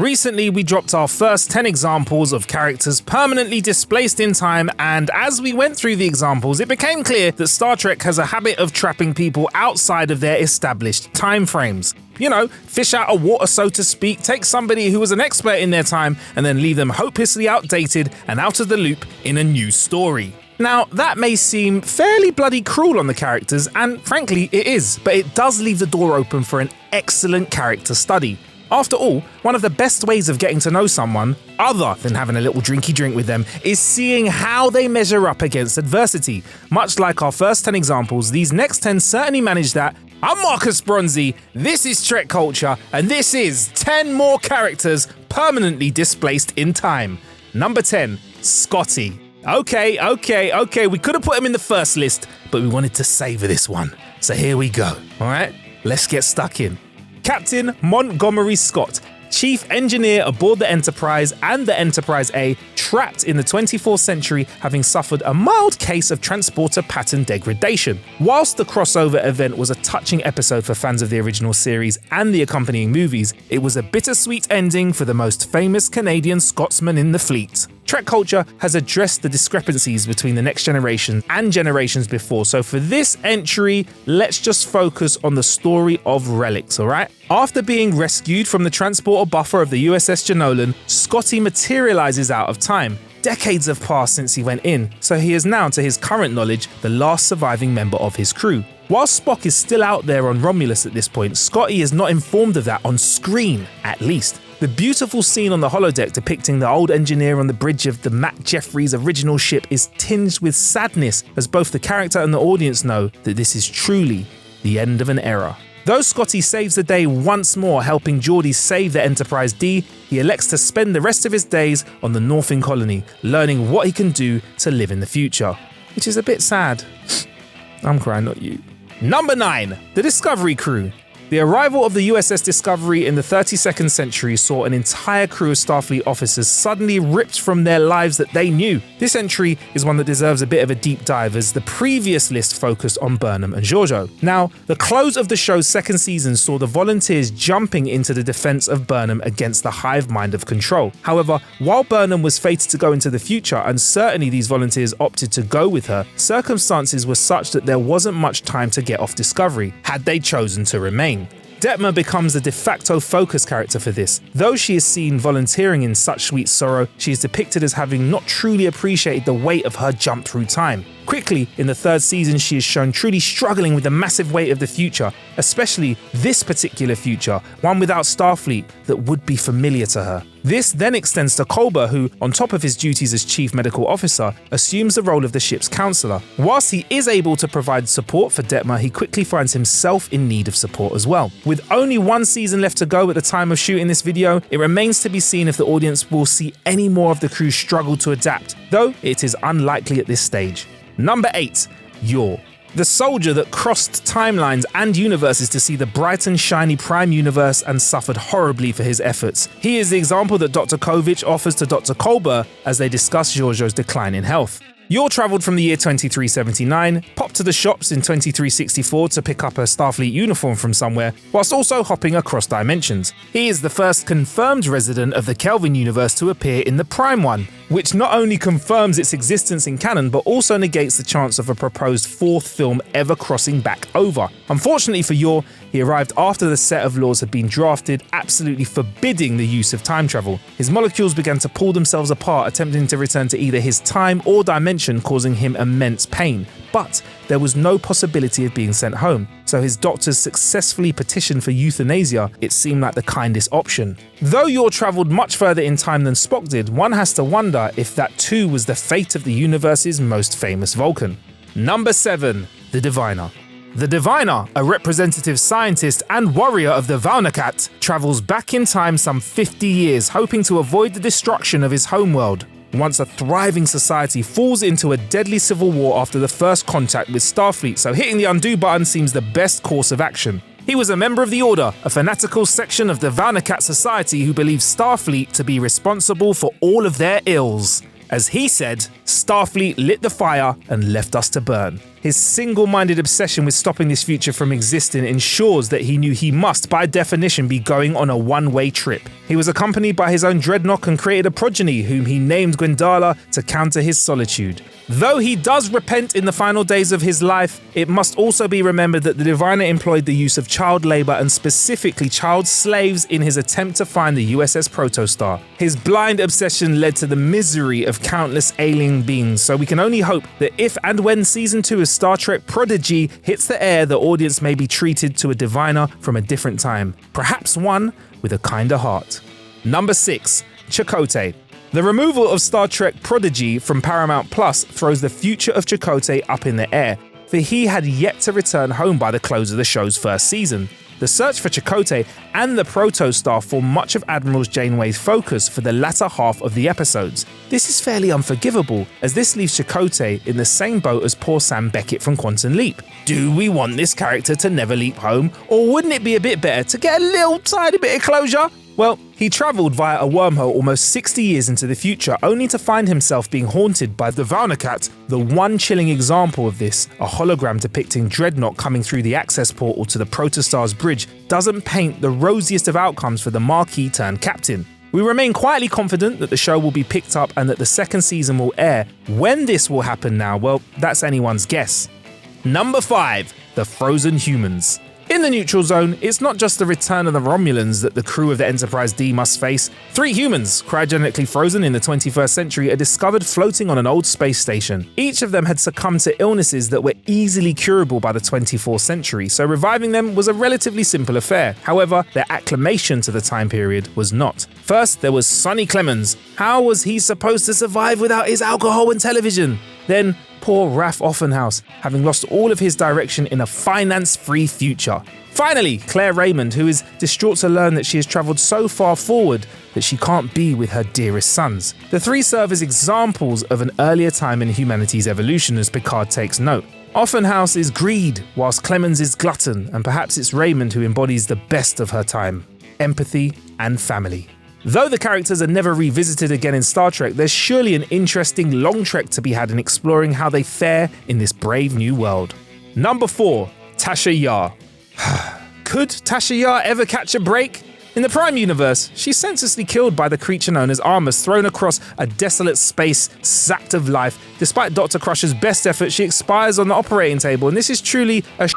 Recently, we dropped our first 10 examples of characters permanently displaced in time, and as we went through the examples, it became clear that Star Trek has a habit of trapping people outside of their established time frames. You know, fish out of water, so to speak, take somebody who was an expert in their time and then leave them hopelessly outdated and out of the loop in a new story. Now, that may seem fairly bloody cruel on the characters, and frankly it is, but it does leave the door open for an excellent character study. After all, one of the best ways of getting to know someone, other than having a little drinky drink with them, is seeing how they measure up against adversity. Much like our first 10 examples, these next 10 certainly manage that. I'm Marcus Bronzy, this is TrekCulture, and this is 10 more characters permanently displaced in time. Number 10, Scotty. Okay, we could have put him in the first list, but we wanted to savor this one. So here we go, alright? Let's get stuck in. Captain Montgomery Scott, chief engineer aboard the Enterprise and the Enterprise A, trapped in the 24th century, having suffered a mild case of transporter pattern degradation. Whilst the crossover event was a touching episode for fans of the original series and the accompanying movies, it was a bittersweet ending for the most famous Canadian Scotsman in the fleet. TrekCulture has addressed the discrepancies between the next generation and generations before, so for this entry, let's just focus on the story of Relics, alright? After being rescued from the transporter buffer of the USS Jenolan, Scotty materializes out of time. Decades have passed since he went in, so he is now, to his current knowledge, the last surviving member of his crew. While Spock is still out there on Romulus at this point, Scotty is not informed of that on screen, at least. The beautiful scene on the holodeck depicting the old engineer on the bridge of the Matt Jeffries original ship is tinged with sadness, as both the character and the audience know that this is truly the end of an era. Though Scotty saves the day once more helping Geordi save the Enterprise D, he elects to spend the rest of his days on the Northern colony, learning what he can do to live in the future. Which is a bit sad. I'm crying, not you. Number 9, the Discovery crew. The arrival of the USS Discovery in the 32nd century saw an entire crew of Starfleet officers suddenly ripped from their lives that they knew. This entry is one that deserves a bit of a deep dive, as the previous list focused on Burnham and Georgiou. Now, the close of the show's second season saw the volunteers jumping into the defense of Burnham against the hive mind of Control. However, while Burnham was fated to go into the future, and certainly these volunteers opted to go with her, circumstances were such that there wasn't much time to get off Discovery, had they chosen to remain. Detmer becomes the de facto focus character for this. Though she is seen volunteering in such sweet sorrow, she is depicted as having not truly appreciated the weight of her jump through time. Quickly, in the third season, she is shown truly struggling with the massive weight of the future, especially this particular future, one without Starfleet that would be familiar to her. This then extends to Culber, who, on top of his duties as Chief Medical Officer, assumes the role of the ship's counselor. Whilst he is able to provide support for Detmer, he quickly finds himself in need of support as well. With only one season left to go at the time of shooting this video, it remains to be seen if the audience will see any more of the crew struggle to adapt, though it is unlikely at this stage. Number 8, Yor. The soldier that crossed timelines and universes to see the bright and shiny Prime universe and suffered horribly for his efforts. He is the example that Dr. Kovich offers to Dr. Culber as they discuss Georgiou's decline in health. Yor travelled from the year 2379, popped to the shops in 2364 to pick up a Starfleet uniform from somewhere, whilst also hopping across dimensions. He is the first confirmed resident of the Kelvin universe to appear in the Prime one, which not only confirms its existence in canon, but also negates the chance of a proposed fourth film ever crossing back over. Unfortunately for Yor, he arrived after the set of laws had been drafted, absolutely forbidding the use of time travel. His molecules began to pull themselves apart, attempting to return to either his time or dimension, causing him immense pain. But there was no possibility of being sent home, so his doctors successfully petitioned for euthanasia. It seemed like the kindest option. Though Yor travelled much further in time than Spock did, one has to wonder if that too was the fate of the universe's most famous Vulcan. Number 7, the Diviner. The Diviner, a representative scientist and warrior of the Valnakat, travels back in time some 50 years, hoping to avoid the destruction of his homeworld. Once a thriving society falls into a deadly civil war after the first contact with Starfleet, so hitting the undo button seems the best course of action. He was a member of the Order, a fanatical section of the Valnakat society who believed Starfleet to be responsible for all of their ills. As he said, Starfleet lit the fire and left us to burn. His single-minded obsession with stopping this future from existing ensures that he knew he must, by definition, be going on a one-way trip. He was accompanied by his own dreadnought and created a progeny whom he named Gwendala to counter his solitude. Though he does repent in the final days of his life, it must also be remembered that the diviner employed the use of child labour and specifically child slaves in his attempt to find the USS Protostar. His blind obsession led to the misery of countless alien beings, so we can only hope that if and when Season 2 of Star Trek Prodigy hits the air, the audience may be treated to a diviner from a different time, perhaps one with a kinder heart. Number 6. Chakotay. The removal of Star Trek Prodigy from Paramount Plus throws the future of Chakotay up in the air, for he had yet to return home by the close of the show's first season. The search for Chakotay and the Protostar form much of Admiral Janeway's focus for the latter half of the episodes. This is fairly unforgivable, as this leaves Chakotay in the same boat as poor Sam Beckett from Quantum Leap. Do we want this character to never leap home, or wouldn't it be a bit better to get a little tiny bit of closure? Well, he travelled via a wormhole almost 60 years into the future, only to find himself being haunted by the Valnakat. The one chilling example of this, a hologram depicting Dreadnought coming through the access portal to the Protostar's bridge, doesn't paint the rosiest of outcomes for the Marquis turned captain. We remain quietly confident that the show will be picked up and that the second season will air. When this will happen now, well, that's anyone's guess. Number 5. The Frozen Humans. In the neutral zone, it's not just the return of the Romulans that the crew of the Enterprise D must face. 3 humans, cryogenically frozen in the 21st century, are discovered floating on an old space station. Each of them had succumbed to illnesses that were easily curable by the 24th century, so reviving them was a relatively simple affair. However, their acclimation to the time period was not. First, there was Sonny Clemens. How was he supposed to survive without his alcohol and television? Then, poor Raph Offenhouse, having lost all of his direction in a finance-free future. Finally, Claire Raymond, who is distraught to learn that she has travelled so far forward that she can't be with her dearest sons. The 3 serve as examples of an earlier time in humanity's evolution, as Picard takes note. Offenhouse is greed, whilst Clemens is glutton, and perhaps it's Raymond who embodies the best of her time: empathy and family. Though the characters are never revisited again in Star Trek, there's surely an interesting long trek to be had in exploring how they fare in this brave new world. Number 4. Tasha Yar. Could Tasha Yar ever catch a break? In the Prime universe, she's senselessly killed by the creature known as Armus, thrown across a desolate space, sapped of life. Despite Dr. Crusher's best efforts, she expires on the operating table, and this is truly a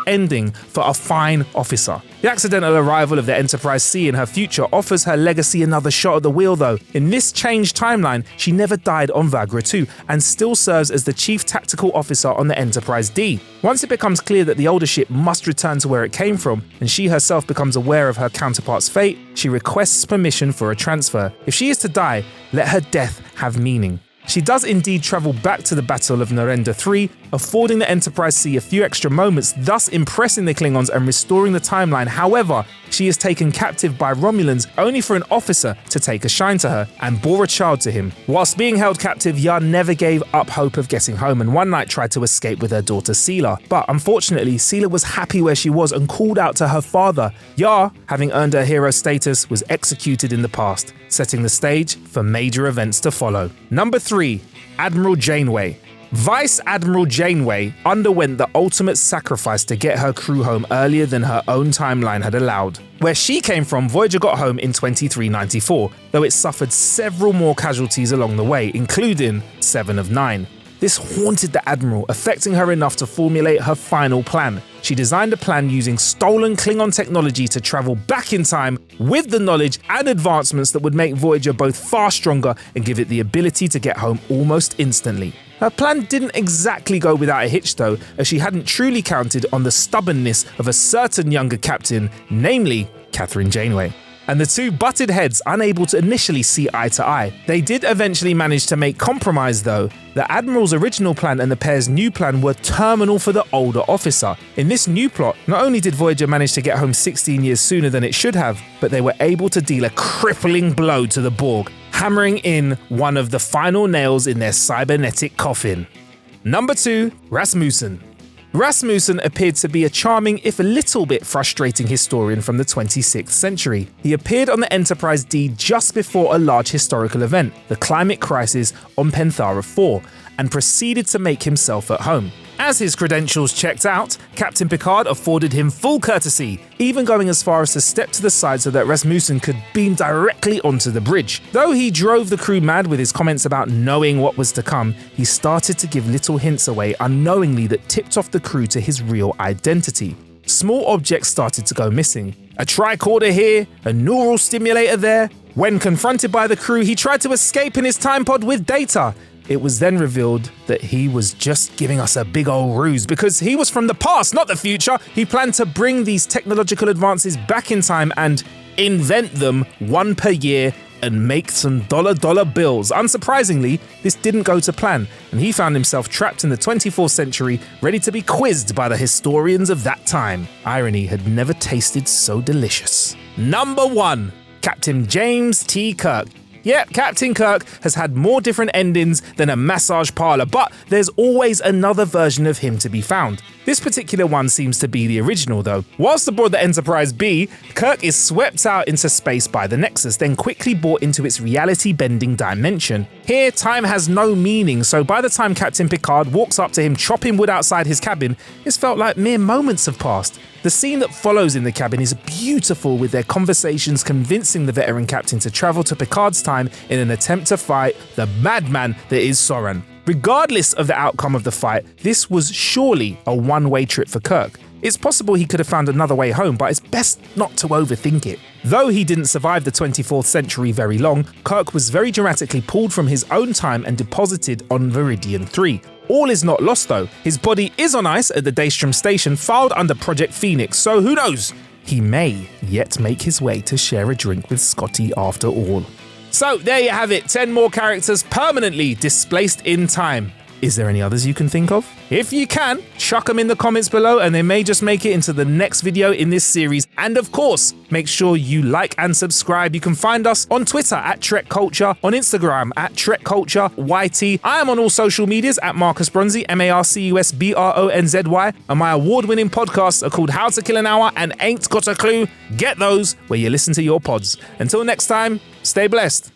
ending for a fine officer. The accidental arrival of the Enterprise C in her future offers her legacy another shot at the wheel though. In this changed timeline, she never died on Vagra 2 and still serves as the chief tactical officer on the Enterprise D. Once it becomes clear that the older ship must return to where it came from, and she herself becomes aware of her counterpart's fate, she requests permission for a transfer. If she is to die, let her death have meaning. She does indeed travel back to the Battle of Narendra 3, affording the Enterprise C a few extra moments, thus impressing the Klingons and restoring the timeline. However, she is taken captive by Romulans only for an officer to take a shine to her and bore a child to him. Whilst being held captive, Yar never gave up hope of getting home and one night tried to escape with her daughter Sela. But unfortunately, Sela was happy where she was and called out to her father. Yar, having earned her hero status, was executed in the past, setting the stage for major events to follow. Number 3. Admiral Janeway. Vice Admiral Janeway underwent the ultimate sacrifice to get her crew home earlier than her own timeline had allowed. Where she came from, Voyager got home in 2394, though it suffered several more casualties along the way, including 7 of 9. This haunted the Admiral, affecting her enough to formulate her final plan. She designed a plan using stolen Klingon technology to travel back in time with the knowledge and advancements that would make Voyager both far stronger and give it the ability to get home almost instantly. Her plan didn't exactly go without a hitch though, as she hadn't truly counted on the stubbornness of a certain younger captain, namely Catherine Janeway. And the two butted heads, unable to initially see eye to eye. They did eventually manage to make compromise though. The Admiral's original plan and the pair's new plan were terminal for the older officer. In this new plot, not only did Voyager manage to get home 16 years sooner than it should have, but they were able to deal a crippling blow to the Borg, hammering in one of the final nails in their cybernetic coffin. Number 2, Rasmussen. Rasmussen appeared to be a charming, if a little bit frustrating historian from the 26th century. He appeared on the Enterprise D just before a large historical event, the climate crisis on Penthara 4, and proceeded to make himself at home. As his credentials checked out, Captain Picard afforded him full courtesy, even going as far as to step to the side so that Rasmussen could beam directly onto the bridge. Though he drove the crew mad with his comments about knowing what was to come, he started to give little hints away unknowingly that tipped off the crew to his real identity. Small objects started to go missing. A tricorder here, a neural stimulator there. When confronted by the crew, he tried to escape in his time pod with Data. It was then revealed that he was just giving us a big old ruse because he was from the past, not the future. He planned to bring these technological advances back in time and invent them one per year and make some dollar bills. Unsurprisingly, this didn't go to plan, and he found himself trapped in the 24th century, ready to be quizzed by the historians of that time. Irony had never tasted so delicious. Number 1. Captain James T. Kirk. Yep, Captain Kirk has had more different endings than a massage parlor, but there's always another version of him to be found. This particular one seems to be the original though. Whilst aboard the Enterprise B, Kirk is swept out into space by the Nexus, then quickly brought into its reality-bending dimension. Here, time has no meaning, so by the time Captain Picard walks up to him chopping wood outside his cabin, it's felt like mere moments have passed. The scene that follows in the cabin is beautiful, with their conversations convincing the veteran captain to travel to Picard's time in an attempt to fight the madman that is Soran. Regardless of the outcome of the fight, this was surely a one-way trip for Kirk. It's possible he could have found another way home, but it's best not to overthink it. Though he didn't survive the 24th century very long, Kirk was very dramatically pulled from his own time and deposited on Viridian 3. All is not lost though. His body is on ice at the Daystrom station, filed under Project Phoenix, so who knows? He may yet make his way to share a drink with Scotty after all. So there you have it, 10 more characters permanently displaced in time. Is there any others you can think of? If you can, chuck them in the comments below and they may just make it into the next video in this series. And of course, make sure you like and subscribe. You can find us on Twitter at TrekCulture, on Instagram at TrekCulture YT. I am on all social medias at Marcus Bronzy, MarcusBronzy, and my award-winning podcasts are called How to Kill an Hour and Ain't Got a Clue. Get those where you listen to your pods. Until next time, stay blessed.